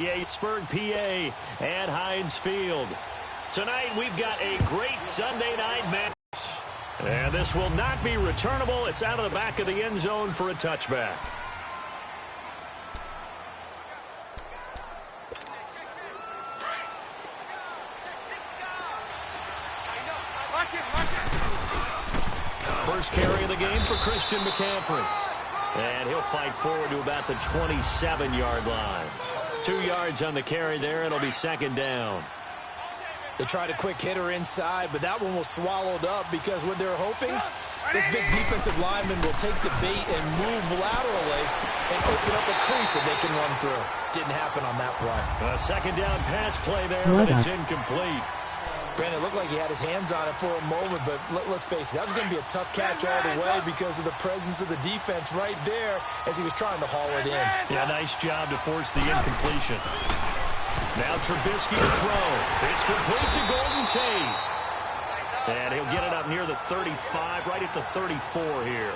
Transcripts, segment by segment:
Pittsburgh, PA, at Heinz Field. Tonight, we've got a great Sunday night match. And this will not be returnable. It's out of the back of the end zone for a touchback. First carry of the game for Christian McCaffrey. And he'll fight forward to about the 27-yard line. 2 yards on the carry there. It'll be second down. They tried a quick hitter inside, but that one was swallowed up because what they're hoping, this big defensive lineman will take the bait and move laterally and open up a crease that they can run through. Didn't happen on that play. A second down pass play there, but it's incomplete. Brandon, it looked like he had his hands on it for a moment, but let's face it, that was going to be a tough catch all the way because of the presence of the defense right there as he was trying to haul it in. Yeah, nice job to force the incompletion. Now Trubisky to throw. It's complete to Golden Tate. And he'll get it up near the 35, right at the 34 here.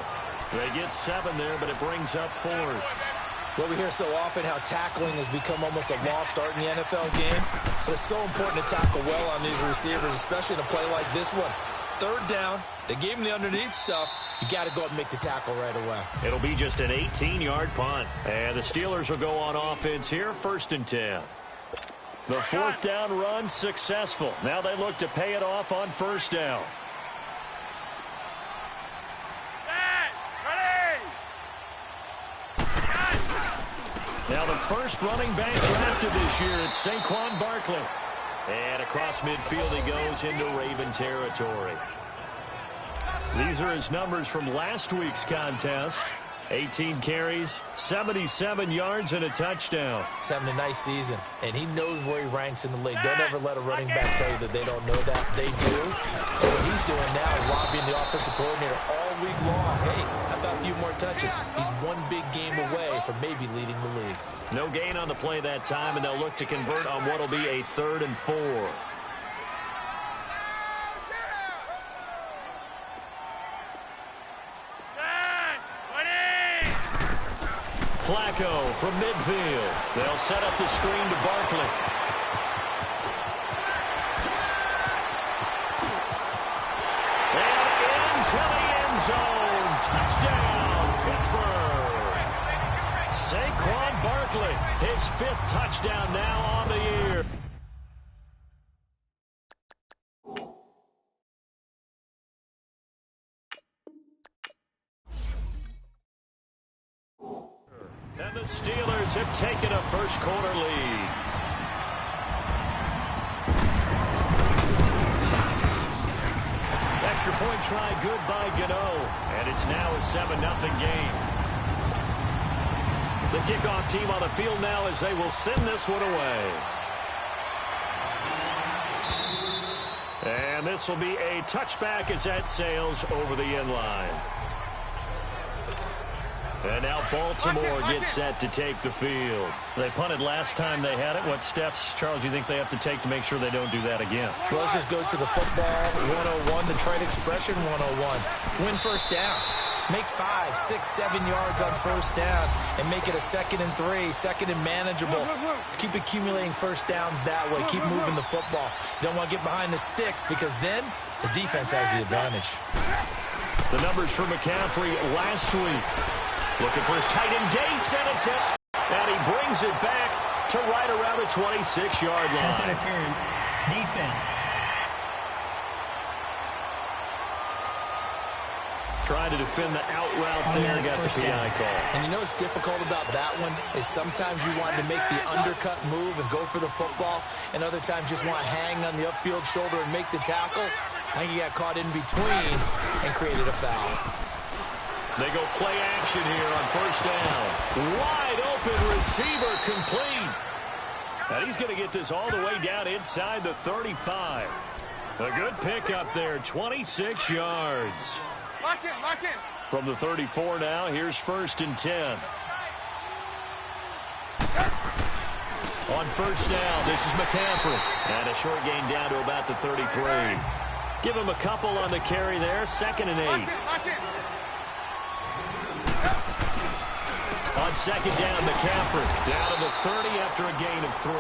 They get 7 there, but it brings up 4th. Well, we hear so often how tackling has become almost a lost art in the NFL game. But it's so important to tackle well on these receivers, especially in a play like this one. Third down, they gave him the underneath stuff. You got to go up and make the tackle right away. It'll be just an 18-yard punt. And the Steelers will go on offense here, 1st and 10. The 4th down run successful. Now they look to pay it off on 1st down. Now the first running back drafted this year, it's Saquon Barkley. And across midfield he goes into Raven territory. These are his numbers from last week's contest. 18 carries, 77 yards, and a touchdown. He's having a nice season, and he knows where he ranks in the league. Don't ever let a running back tell you that they don't know that. They do. So what he's doing now is lobbying the offensive coordinator all week long. Hey, how about a few more touches? He's one big game away from maybe leading the league. No gain on the play that time, and they'll look to convert on what will be a 3rd and 4. Flacco from midfield. They'll set up the screen to Barkley. And into the end zone. Touchdown, Pittsburgh. Saquon Barkley, his 5th touchdown now on the year. And the Steelers have taken a first-quarter lead. Extra point try good by Gano. And it's now a 7-0 game. The kickoff team on the field now as they will send this one away. And this will be a touchback as that sails over the end line. And now Baltimore gets set to take the field. They punted last time they had it. What steps, Charles, you think they have to take to make sure they don't do that again? Well, let's just go to the football 101, the trade expression 101. Win first down. Make 5, 6, 7 yards on first down and make it a 2nd and 3, 2nd and manageable. Keep accumulating first downs that way. Keep moving the football. You don't want to get behind the sticks because then the defense has the advantage. The numbers for McCaffrey last week. Looking for his tight end Gates, and it's it. And he brings it back to right around the 26-yard line. Pass interference. Defense. Trying to defend the out route there. Got the PI call. And you know what's difficult about that one is sometimes you want to make the undercut move and go for the football, and other times just want to hang on the upfield shoulder and make the tackle. I think he got caught in between and created a foul. They go play action here on first down. Wide open receiver complete. And he's going to get this all the way down inside the 35. A good pickup there, 26 yards. Lock in. From the 34 now, here's 1st and 10. On first down, this is McCaffrey. And a short gain down to about the 33. Give him a couple on the carry there, 2nd and 8. Lock in. On on second down, McCaffrey down to the 30 after a gain of 3.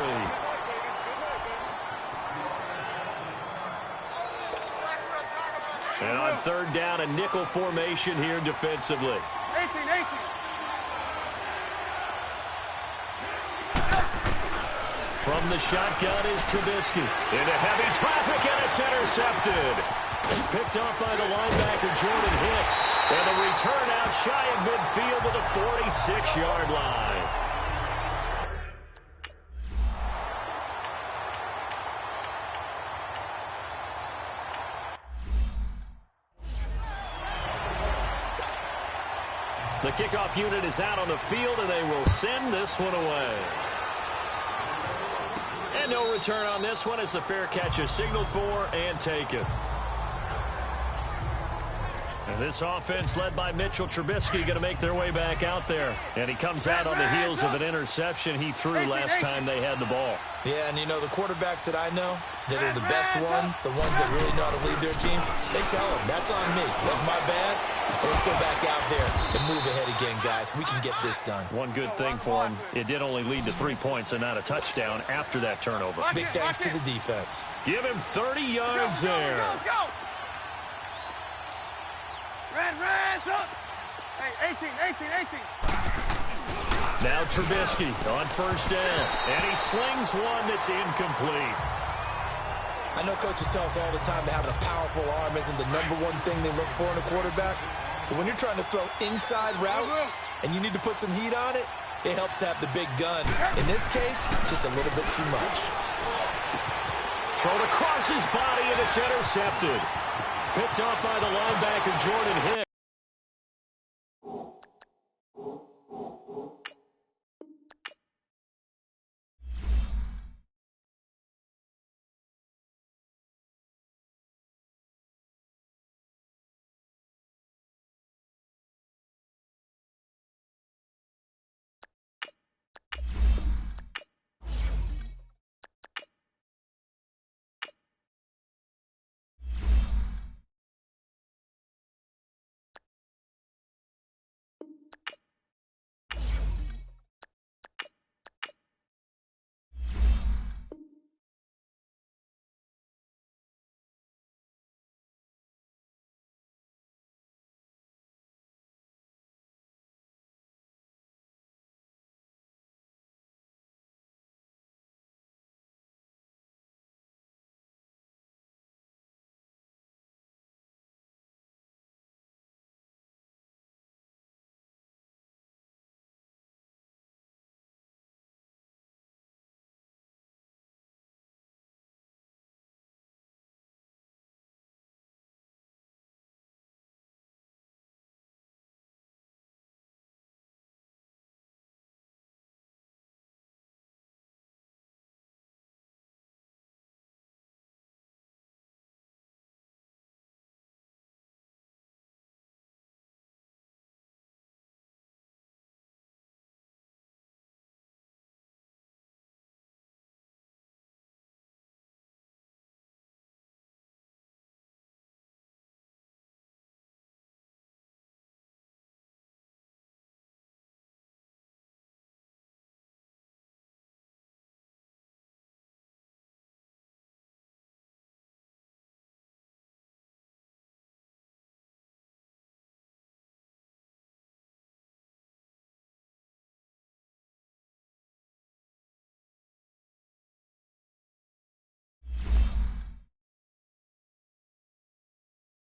And on third down, a nickel formation here defensively. 18. From the shotgun is Trubisky. Into heavy traffic, and it's intercepted. Picked off by the linebacker, Jordan Hicks. And the return out shy of midfield to the 46-yard line. The kickoff unit is out on the field, and they will send this one away. And no return on this one as the fair catch is signaled for and taken. And this offense led by Mitchell Trubisky going to make their way back out there. And he comes out on the heels of an interception he threw last time they had the ball. Yeah, and you know, the quarterbacks that I know that are the best ones, the ones that really know how to lead their team, they tell them, that's on me. That's my bad. Let's go back out there and move ahead again, guys. We can get this done. One good thing for him, it did only lead to 3 points and not a touchdown after that turnover. Big thanks to the defense. Give him 30 yards there. Go. Red, up. Hey, 18. Now Trubisky on first down, and he slings one that's incomplete. I know coaches tell us all the time that having a powerful arm isn't the #1 thing they look for in a quarterback. But when you're trying to throw inside routes and you need to put some heat on it, it helps to have the big gun. In this case, just a little bit too much. Thrown across his body, and it's intercepted. Picked off by the linebacker, Jordan Hicks.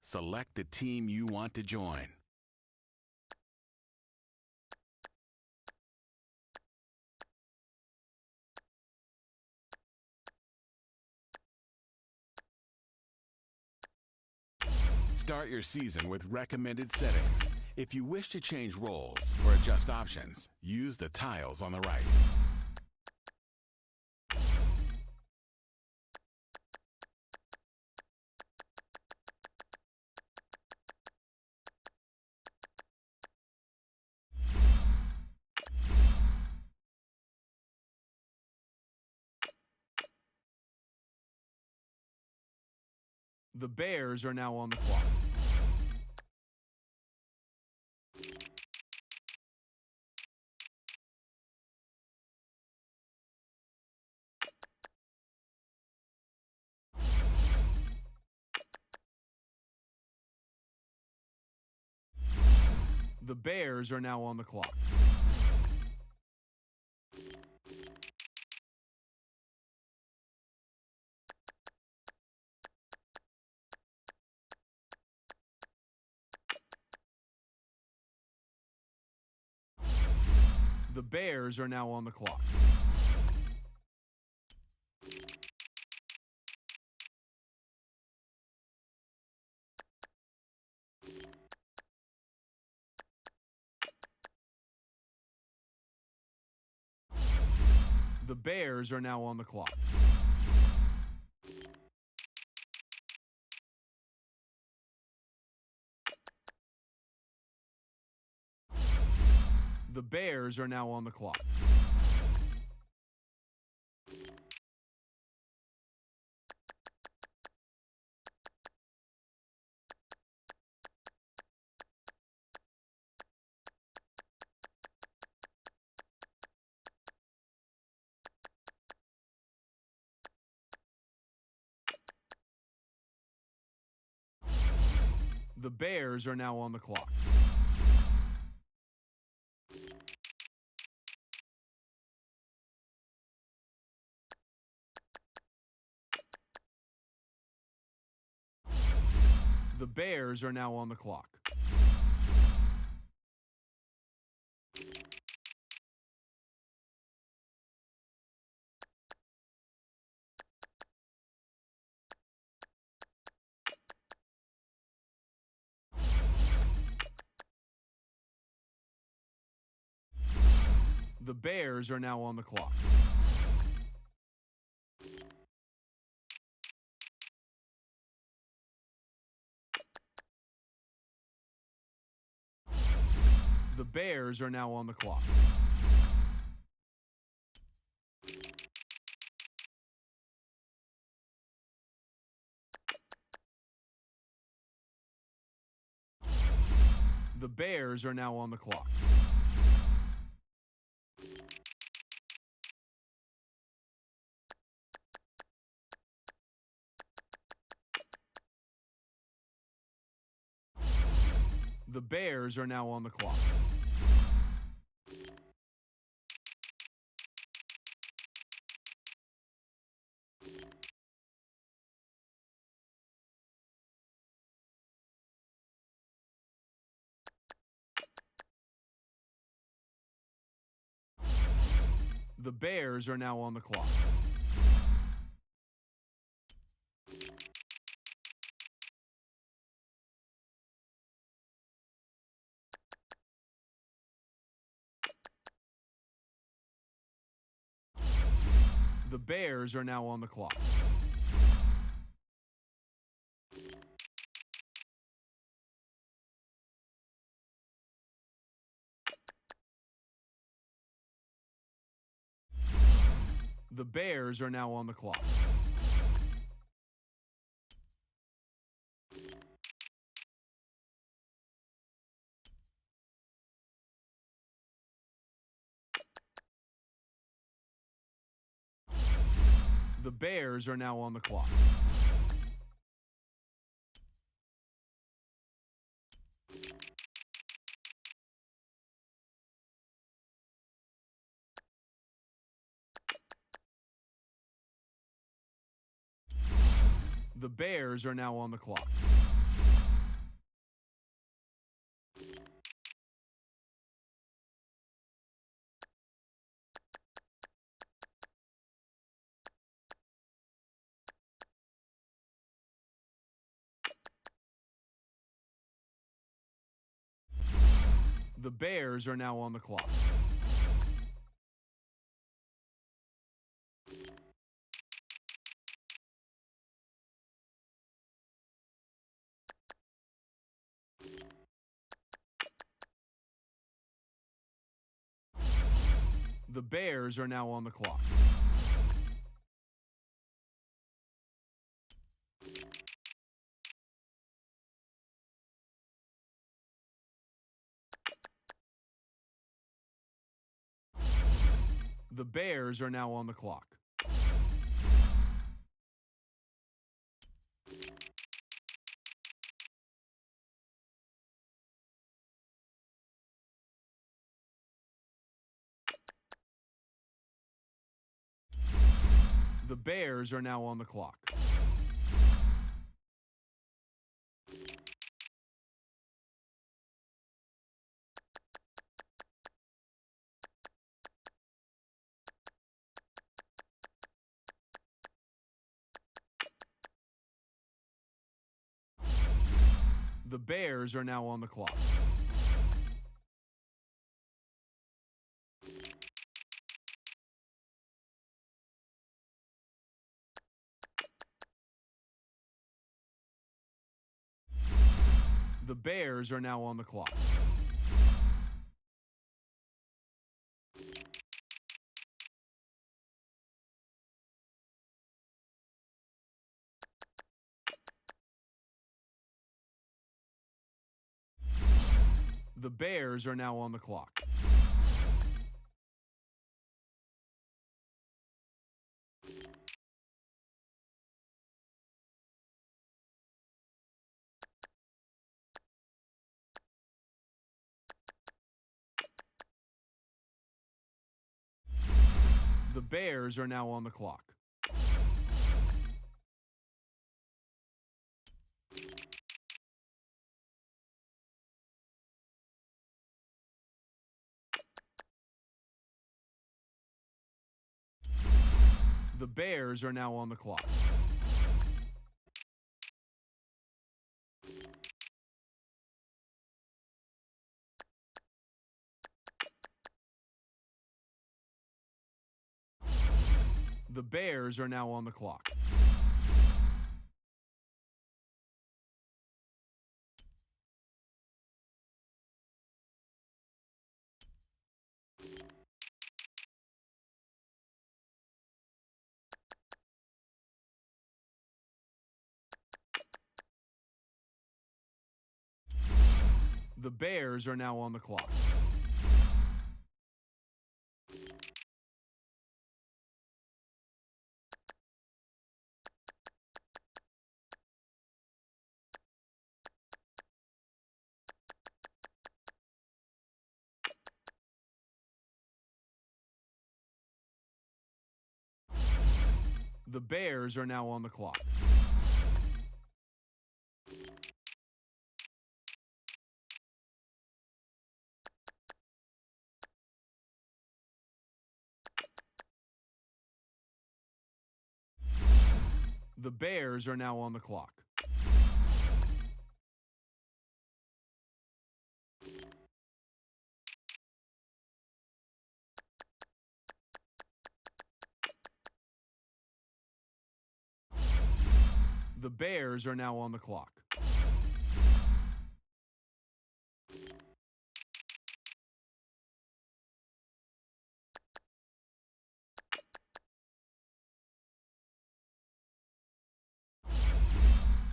Select the team you want to join. Start your season with recommended settings. If you wish to change roles or adjust options, use the tiles on the right. The Bears are now on the clock. The Bears are now on the clock. The Bears are now on the clock. The Bears are now on the clock. The Bears are now on the clock. The Bears are now on the clock. The Bears are now on the clock. The Bears are now on the clock. The Bears are now on the clock. The Bears are now on the clock. The Bears are now on the clock. The Bears are now on the clock. The Bears are now on the clock. The Bears are now on the clock. The Bears are now on the clock. The Bears are now on the clock. The Bears are now on the clock. The Bears are now on the clock. The Bears are now on the clock. The Bears are now on the clock. The Bears are now on the clock. The Bears are now on the clock. The Bears are now on the clock. The Bears are now on the clock. The Bears are now on the clock. The Bears are now on the clock. The Bears are now on the clock. The Bears are now on the clock. The Bears are now on the clock. The Bears are now on the clock.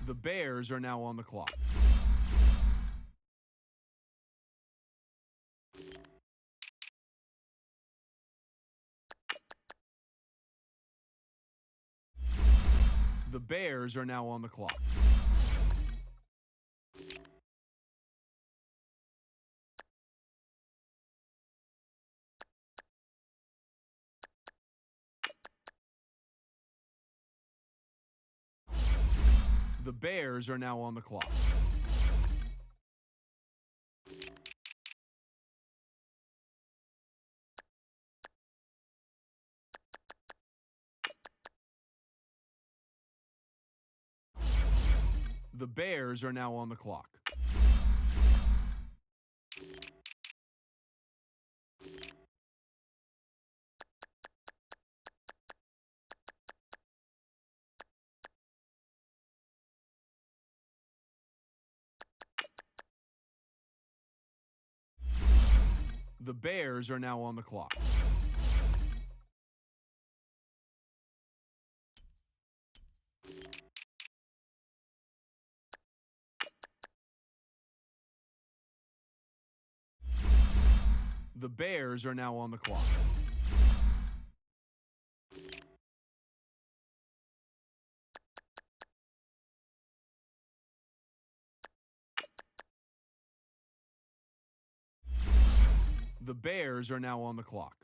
The Bears are now on the clock. The Bears are now on the clock. The Bears are now on the clock. The Bears are now on the clock. The Bears are now on the clock. The Bears are now on the clock. The Bears are now on the clock.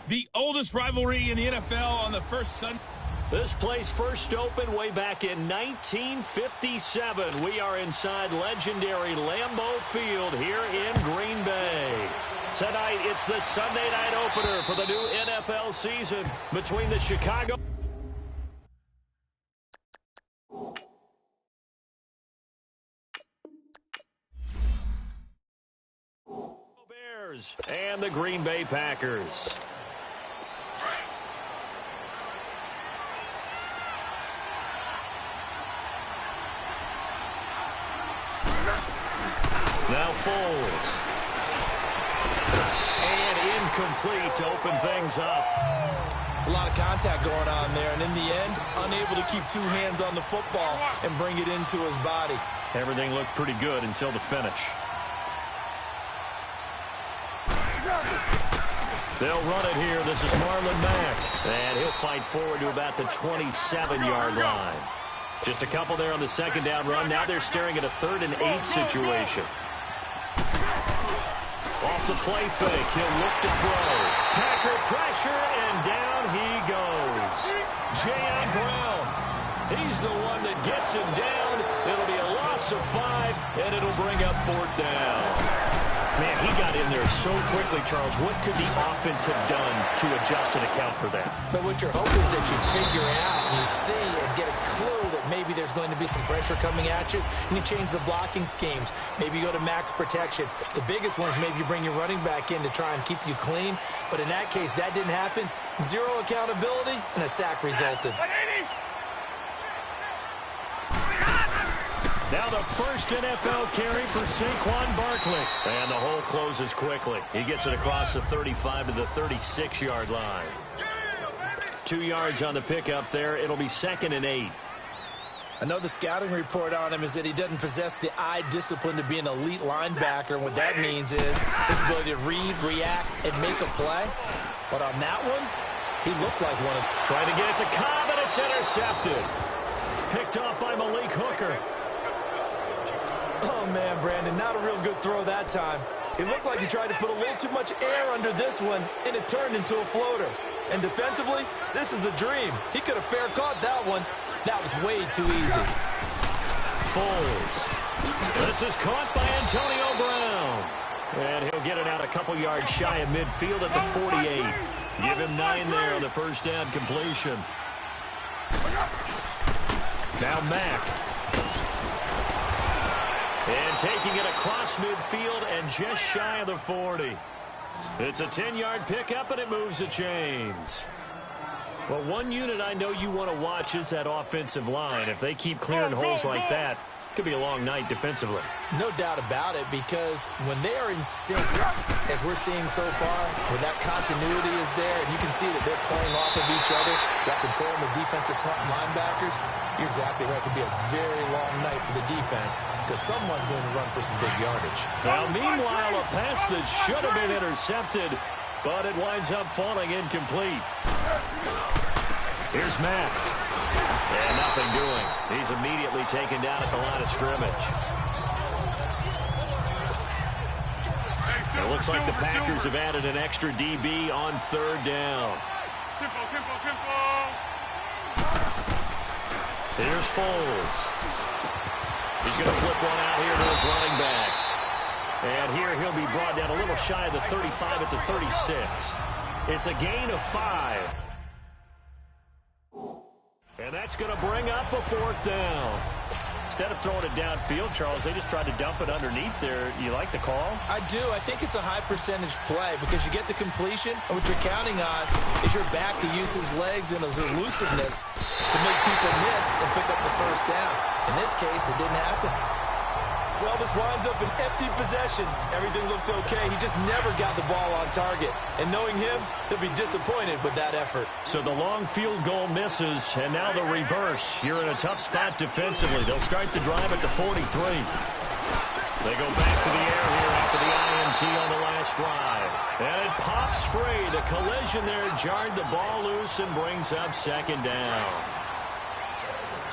The oldest rivalry in the NFL on the first Sunday. This place first opened way back in 1957. We are inside legendary Lambeau Field here in Green Bay. Tonight, it's the Sunday night opener for the new NFL season between the Chicago Bears and the Green Bay Packers. Now Foles. And incomplete to open things up. It's a lot of contact going on there, and in the end, unable to keep two hands on the football and bring it into his body. Everything looked pretty good until the finish. They'll run it here. This is Marlon Mack. And he'll fight forward to about the 27-yard line. Just a couple there on the second down run. Now they're staring at a 3rd and 8 situation. Off the play fake, he'll look to throw. Packer pressure, and down he goes. J.I. Brown. He's the one that gets him down. It'll be a loss of 5, and it'll bring up 4th down. Man, he got in there so quickly, Charles. What could the offense have done to adjust and account for that? But what you're hoping is that you figure out and you see and get a clue that maybe there's going to be some pressure coming at you, and you change the blocking schemes. Maybe you go to max protection. The biggest one is maybe you bring your running back in to try and keep you clean. But in that case, that didn't happen. 0 accountability, and a sack resulted. Now the first NFL carry for Saquon Barkley. And the hole closes quickly. He gets it across the 35 to the 36-yard line. 2 yards on the pickup there. It'll be 2nd and 8. I know the scouting report on him is that he doesn't possess the eye discipline to be an elite linebacker. And what that means is his ability to read, react, and make a play. But on that one, he looked like one of... Trying to get it to Cobb, and it's intercepted. Picked off by Malik Hooker. Oh, man, Brandon, not a real good throw that time. It looked like he tried to put a little too much air under this one, and it turned into a floater. And defensively, this is a dream. He could have fair caught that one. That was way too easy. Foles. This is caught by Antonio Brown. And he'll get it out a couple yards shy of midfield at the 48. Give him 9 there on the first down completion. Now Mack. And taking it across midfield and just shy of the 40. It's a 10-yard pickup, and it moves the chains. Well, one unit I know you want to watch is that offensive line. If they keep clearing holes like that, it could be a long night defensively. No doubt about it, because when they are in sync, as we're seeing so far, when that continuity is there, and you can see that they're playing off of each other while controlling the defensive front linebackers, you're exactly right. It could be a very long night for the defense because someone's going to run for some big yardage. Now, meanwhile, a pass that should have been intercepted, but it winds up falling incomplete. Here's Matt. And nothing doing. He's immediately taken down at the line of scrimmage. It looks like the Packers have added an extra DB on 3rd down. Here's Foles. He's going to flip one out here to his running back. And here he'll be brought down a little shy of the 35 at the 36. It's a gain of 5. And that's going to bring up a 4th down. Instead of throwing it downfield, Charles, they just tried to dump it underneath there. You like the call? I do. I think it's a high-percentage play because you get the completion, and what you're counting on is your back to use his legs and his elusiveness to make people miss and pick up the first down. In this case, it didn't happen. Well, this winds up an empty possession. Everything looked okay. He just never got the ball on target. And knowing him, he'll be disappointed with that effort. So the long field goal misses, and now the reverse. You're in a tough spot defensively. They'll start the drive at the 43. They go back to the air here after the INT on the last drive. And it pops free. The collision there jarred the ball loose and brings up 2nd down.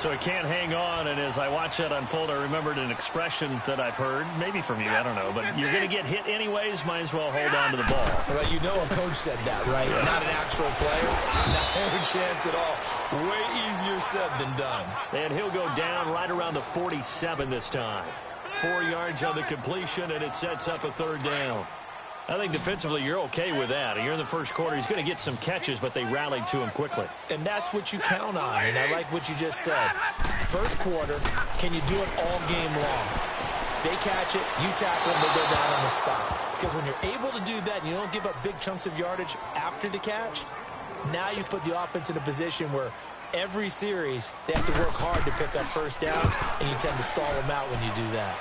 So he can't hang on, and as I watch that unfold, I remembered an expression that I've heard, maybe from you, I don't know, but you're going to get hit anyways, might as well hold on to the ball. Well, you know a coach said that, right? Yeah. Not an actual player. Not a chance at all. Way easier said than done. And he'll go down right around the 47 this time. 4 yards on the completion, and it sets up a third down. I think defensively you're okay with that. You're in the first quarter. He's going to get some catches, but they rallied to him quickly. And that's what you count on, and I like what you just said. First quarter, can you do it all game long? They catch it, you tackle them, they go down on the spot. Because when you're able to do that and you don't give up big chunks of yardage after the catch, now you put the offense in a position where every series they have to work hard to pick up first downs, and you tend to stall them out when you do that.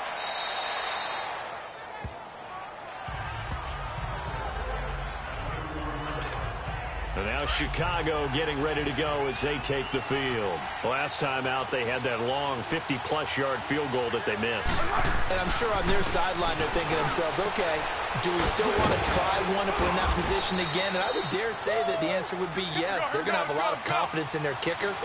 And now Chicago getting ready to go as they take the field. Last time out, they had that long 50-plus yard field goal that they missed. And I'm sure on their sideline they're thinking to themselves, okay, do we still want to try one if we're in that position again? And I would dare say that the answer would be yes. They're going to have a lot of confidence in their kicker.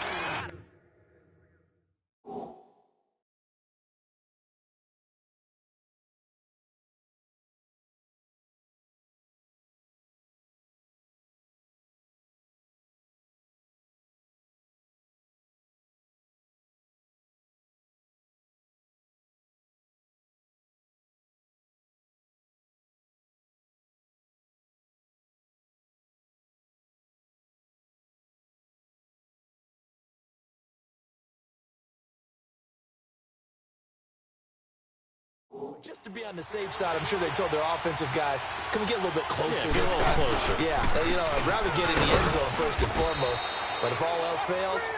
Just to be on the safe side, I'm sure they told their offensive guys, can we get a little bit closer this time? Closer. Yeah, you know, I'd rather get in the end zone first and foremost, but if all else fails,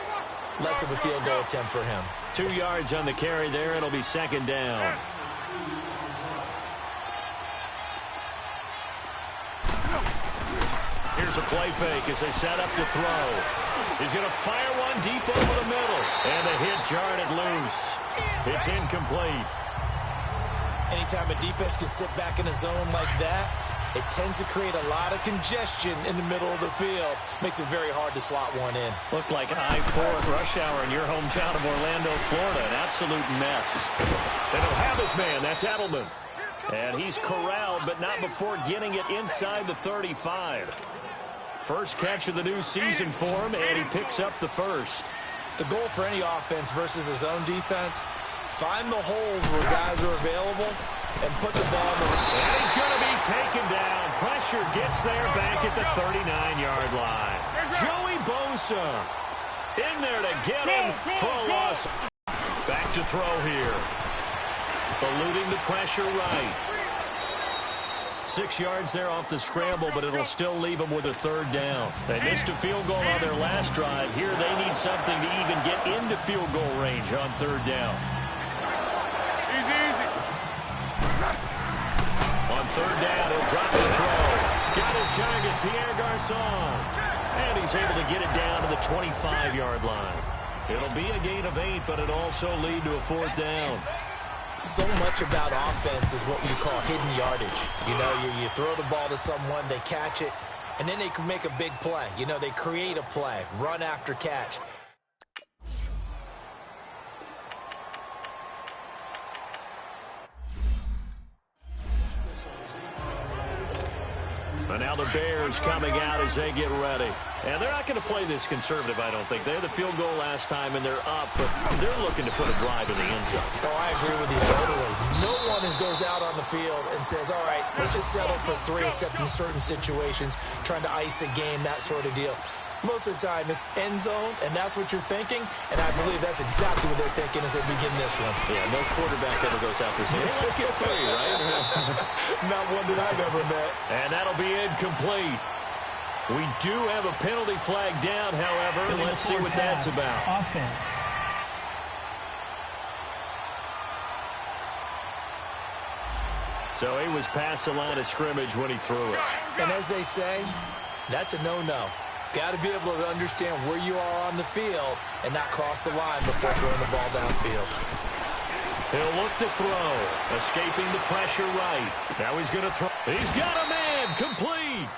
less of a field goal attempt for him. 2 yards on the carry there. It'll be second down. Here's a play fake as they set up to throw. He's going to fire one deep over the middle, and the hit jarred it loose. It's incomplete. Anytime a defense can sit back in a zone like that, it tends to create a lot of congestion in the middle of the field. Makes it very hard to slot one in. Looked like I-4 at rush hour in your hometown of Orlando, Florida. An absolute mess. They don't have his man. That's Edelman. And he's corralled, but not before getting it inside the 35. First catch of the new season for him, and he picks up the first. The goal for any offense versus his own defense, find the holes where guys are available and put the ball in the... And he's going to be taken down. Pressure gets there back at the 39-yard line. Joey Bosa in there to get him for a loss. Back to throw here. Eluding the pressure right. 6 yards there off the scramble, but it'll still leave them with a third down. They missed a field goal on their last drive. Here they need something to even get into field goal range on third down. On third down, he'll drop the throw. Got his target, Pierre Garçon. And he's able to get it down to the 25-yard line. It'll be a gain of 8, but it'll also lead to a fourth down. So much about offense is what you call hidden yardage. You know, you throw the ball to someone, they catch it, and then they can make a big play. You know, they create a play, run after catch. And now the Bears coming out as they get ready. And they're not going to play this conservative, I don't think. They had the field goal last time, and they're up, but they're looking to put a drive in the end zone. Oh, I agree with you totally. No one goes out on the field and says, all right, let's just settle for 3, except in certain situations, trying to ice a game, that sort of deal. Most of the time, it's end zone, and that's what you're thinking, and I believe that's exactly what they're thinking as they begin this one. Yeah, no quarterback ever goes out there saying, hey, let's get 3, right? Not one that I've ever met. And that'll be incomplete. We do have a penalty flag down, however. Let's see what that's about. Offense. So he was past the line of scrimmage when he threw it. And as they say, that's a no-no. Got to be able to understand where you are on the field and not cross the line before throwing the ball downfield. He'll look to throw, escaping the pressure right. Now he's going to throw. He's got a man, complete.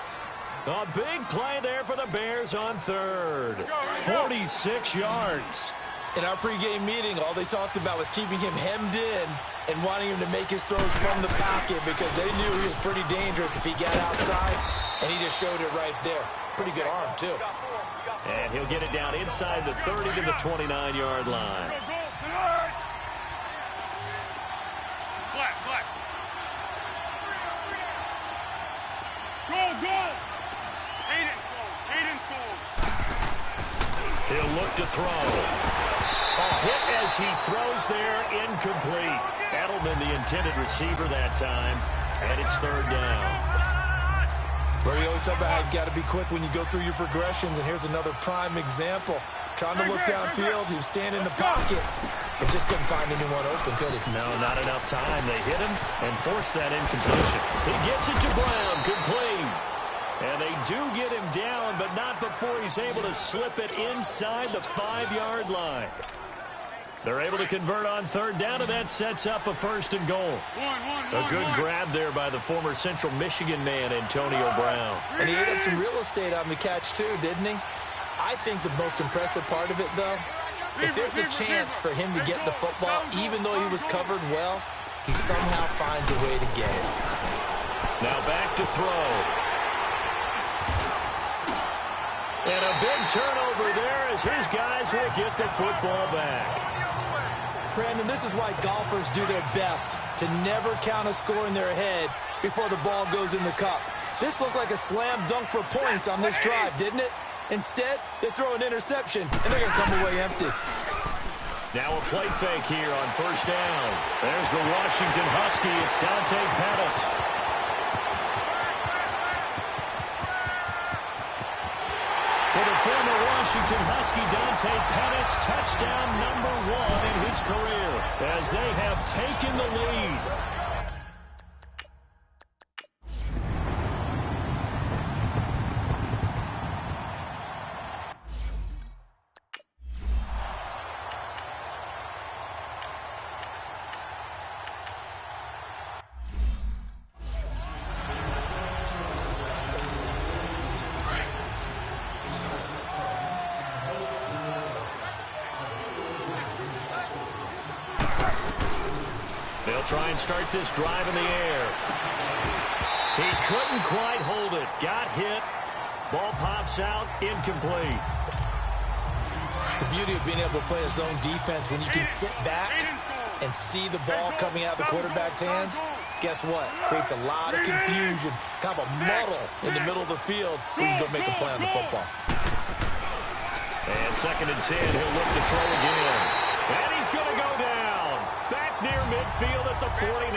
A big play there for the Bears on third. 46 yards. In our pregame meeting, all they talked about was keeping him hemmed in and wanting him to make his throws from the pocket because they knew he was pretty dangerous if he got outside, and he just showed it right there. Pretty good arm, too. And he'll get it down inside the 30 to the 29-yard line. He'll look to throw. A hit as he throws there, incomplete. Edelman, the intended receiver that time, and it's third down. Where we always talk about how you've got to be quick when you go through your progressions, and here's another prime example. Trying to look downfield, he was standing in the pocket, but just couldn't find anyone open, could he? No, not enough time. They hit him and forced that incompletion. He gets it to Brown, complete. And they do get him down, but not before he's able to slip it inside the 5-yard line. They're able to convert on third down, and that sets up a first and goal. A good grab there by the former Central Michigan man, Antonio Brown. And he ate up some real estate on the catch, too, didn't he? I think the most impressive part of it, though, if there's a chance for him to get the football, even though he was covered well, he somehow finds a way to get it. Now back to throw. And a big turnover there as his guys will get the football back. Brandon, this is why golfers do their best to never count a score in their head before the ball goes in the cup. This looked like a slam dunk for points on this drive, didn't it? Instead, they throw an interception, and they're going to come away empty. Now a play fake here on first down. There's the Washington Husky. It's Dante Pettis. For the former Washington Husky, Dante Pettis, touchdown number 1 in his career as they have taken the lead. They'll try and start this drive in the air. He couldn't quite hold it. Got hit. Ball pops out. Incomplete. The beauty of being able to play a zone defense when you can sit back and see the ball coming out of the quarterback's hands, guess what? Creates a lot of confusion, kind of a muddle in the middle of the field where you can go make a play on the football. And 2nd and 10, he'll look to throw again. And he's going to go down. Back near midfield at the 49.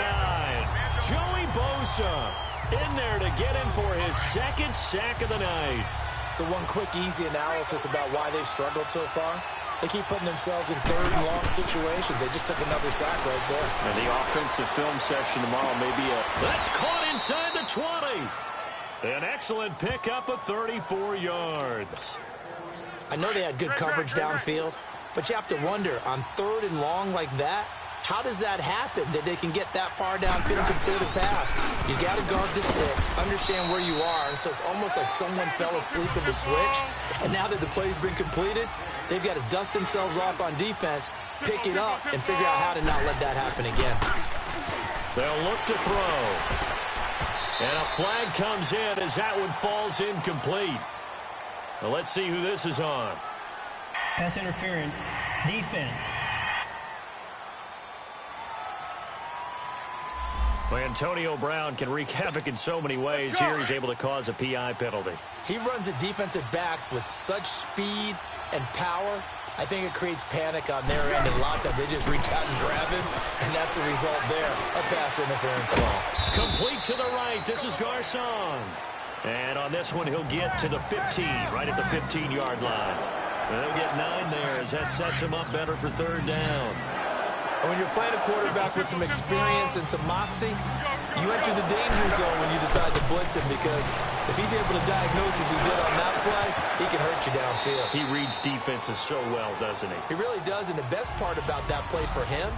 Joey Bosa in there to get him for his 2nd sack of the night. So one quick, easy analysis about why they've struggled so far. They keep putting themselves in 3rd and long situations. They just took another sack right there. And the offensive film session tomorrow may be that's caught inside the 20. An excellent pickup of 34 yards. I know they had good coverage downfield, but you have to wonder, on 3rd and long like that, how does that happen, that they can get that far downfield and complete a pass? You got to guard the sticks, understand where you are, and so it's almost like someone fell asleep in the switch, and now that the play's been completed, they've got to dust themselves off on defense, pick it up, and figure out how to not let that happen again. They'll look to throw. And a flag comes in as that one falls incomplete. Well, let's see who this is on. Pass interference. Defense. Well, Antonio Brown can wreak havoc in so many ways. Here he's able to cause a PI penalty. He runs at defensive backs with such speed and power. I think it creates panic on their end, and a lot of times they just reach out and grab him, and that's the result there, a pass interference call. Complete to the right. This is Garcon. And on this one, he'll get to the 15, right at the 15-yard line. They'll get 9 there as that sets him up better for 3rd down. And when you're playing a quarterback with some experience and some moxie, you enter the danger zone when you decide to blitz him, because if he's able to diagnose as he did on that play, he can hurt you downfield. He reads defenses so well, doesn't he? He really does, and the best part about that play for him,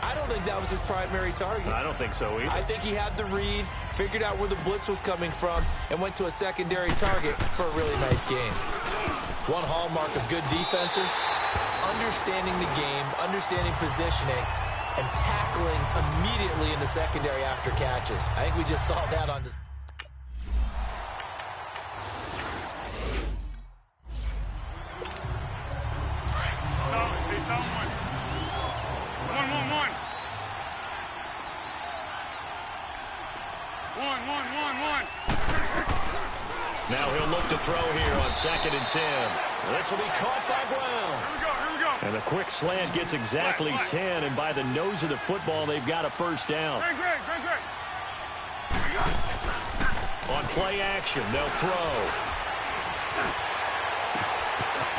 I don't think that was his primary target. I don't think so either. I think he had the read, figured out where the blitz was coming from, and went to a secondary target for a really nice game. One hallmark of good defenses It's understanding the game, understanding positioning, and tackling immediately in the secondary after catches. I think we just saw that on this. Now he'll look to throw here on 2nd and 10. This will be caught by Brown. Here we go. And the quick slant gets exactly 10, and by the nose of the football, they've got a first down. Great. On play action, they'll throw.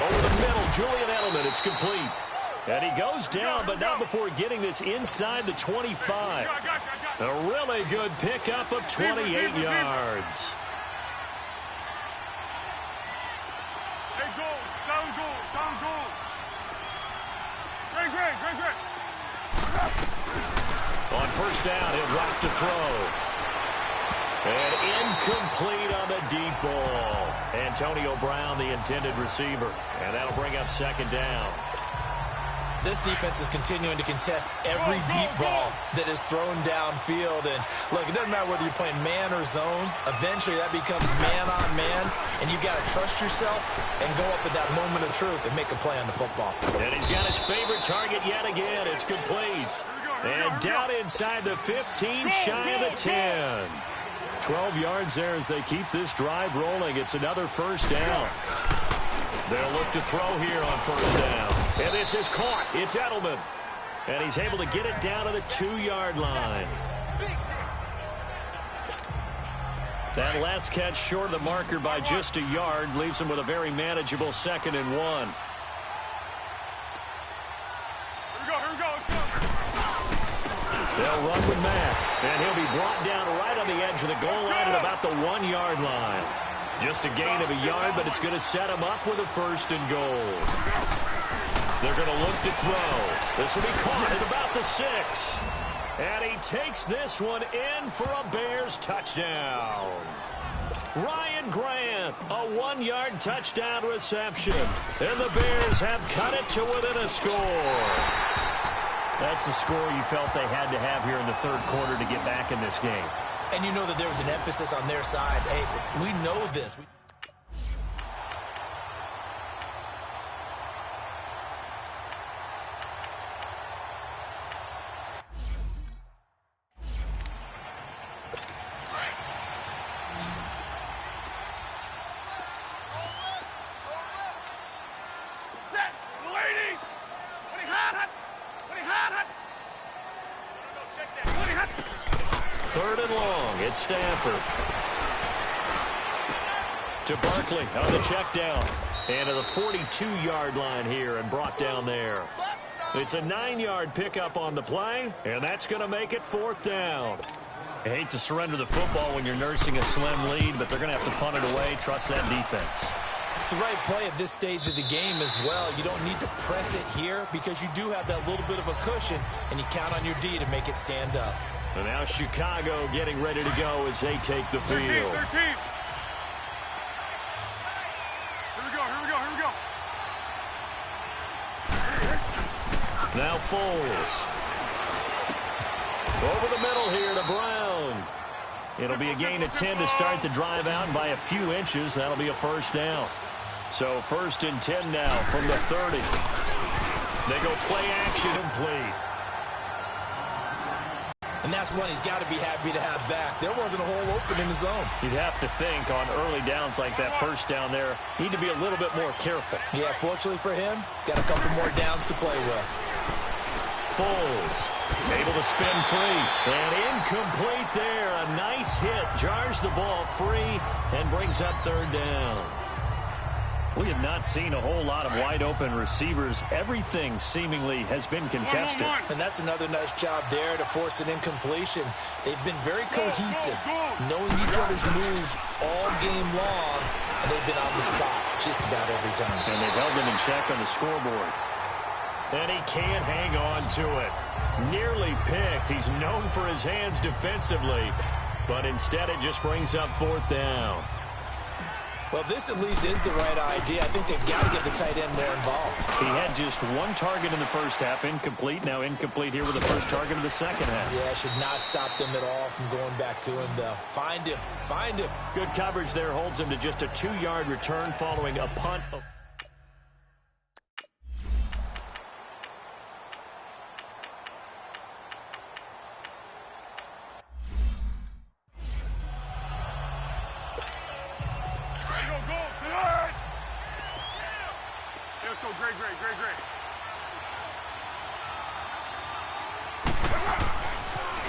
Over the middle, Julian Edelman, it's complete. And he goes down, but not before getting this inside the 25. A really good pickup of 28 yards. Down. Great. On first down, he'll drop to throw. And incomplete on the deep ball. Antonio Brown, the intended receiver. And that'll bring up 2nd down. This defense is continuing to contest every deep ball that is thrown downfield. And, look, it doesn't matter whether you're playing man or zone. Eventually, that becomes man on man. And you've got to trust yourself and go up at that moment of truth and make a play on the football. And he's got his favorite target yet again. It's complete. And down inside the 15, shy of the 10. 12 yards there as they keep this drive rolling. It's another first down. They'll look to throw here on first down. And this is caught. It's Edelman. And he's able to get it down to the 2-yard line. That last catch short of the marker by just a yard leaves him with a very manageable 2nd and 1. Here we go. They'll run with Mack. And he'll be brought down right on the edge of the goal line at about the 1-yard line. Just a gain of a yard, but it's going to set him up with a 1st and goal. They're going to look to throw. This will be caught at about the 6. And he takes this one in for a Bears touchdown. Ryan Grant, a 1-yard touchdown reception. And the Bears have cut it to within a score. That's the score you felt they had to have here in the 3rd quarter to get back in this game. And you know that there was an emphasis on their side. Hey, we know this. Set. Waiting. Putting hard. 3rd and long. It's Stanford. To Barkley on the check down. And to the 42-yard line here and brought down there. It's a 9-yard pickup on the play, and that's going to make it 4th down. I hate to surrender the football when you're nursing a slim lead, but they're going to have to punt it away. Trust that defense. It's the right play at this stage of the game as well. You don't need to press it here because you do have that little bit of a cushion, and you count on your D to make it stand up. And now Chicago getting ready to go as they take the field. 13. Here we go. Now Foles. Over the middle here to Brown. It'll be a gain of 10 to start the drive out, and by a few inches, that'll be a 1st down. So 1st and 10 now from the 30. They go play action complete. And that's one he's got to be happy to have back. There wasn't a hole open in the zone. You'd have to think on early downs like that 1st down there, need to be a little bit more careful. Yeah, fortunately for him, got a couple more downs to play with. Foles able to spin free. And incomplete there. A nice hit. Jars the ball free and brings up 3rd down. We have not seen a whole lot of wide-open receivers. Everything seemingly has been contested. And that's another nice job there to force an incompletion. They've been very cohesive, knowing each other's moves all game long, and they've been on the spot just about every time. And they've held them in check on the scoreboard. And he can't hang on to it. Nearly picked. He's known for his hands defensively, but instead it just brings up 4th down. Well, this at least is the right idea. I think they've got to get the tight end more involved. He had just one target in the first half, incomplete. Now incomplete here with the first target of the second half. Yeah, should not stop them at all from going back to him, though. Find him. Find him. Good coverage there holds him to just a 2-yard return following a punt.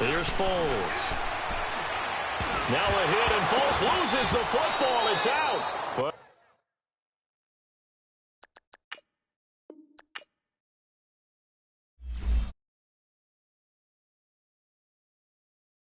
Here's Foles. Now a hit, and Foles loses the football. It's out.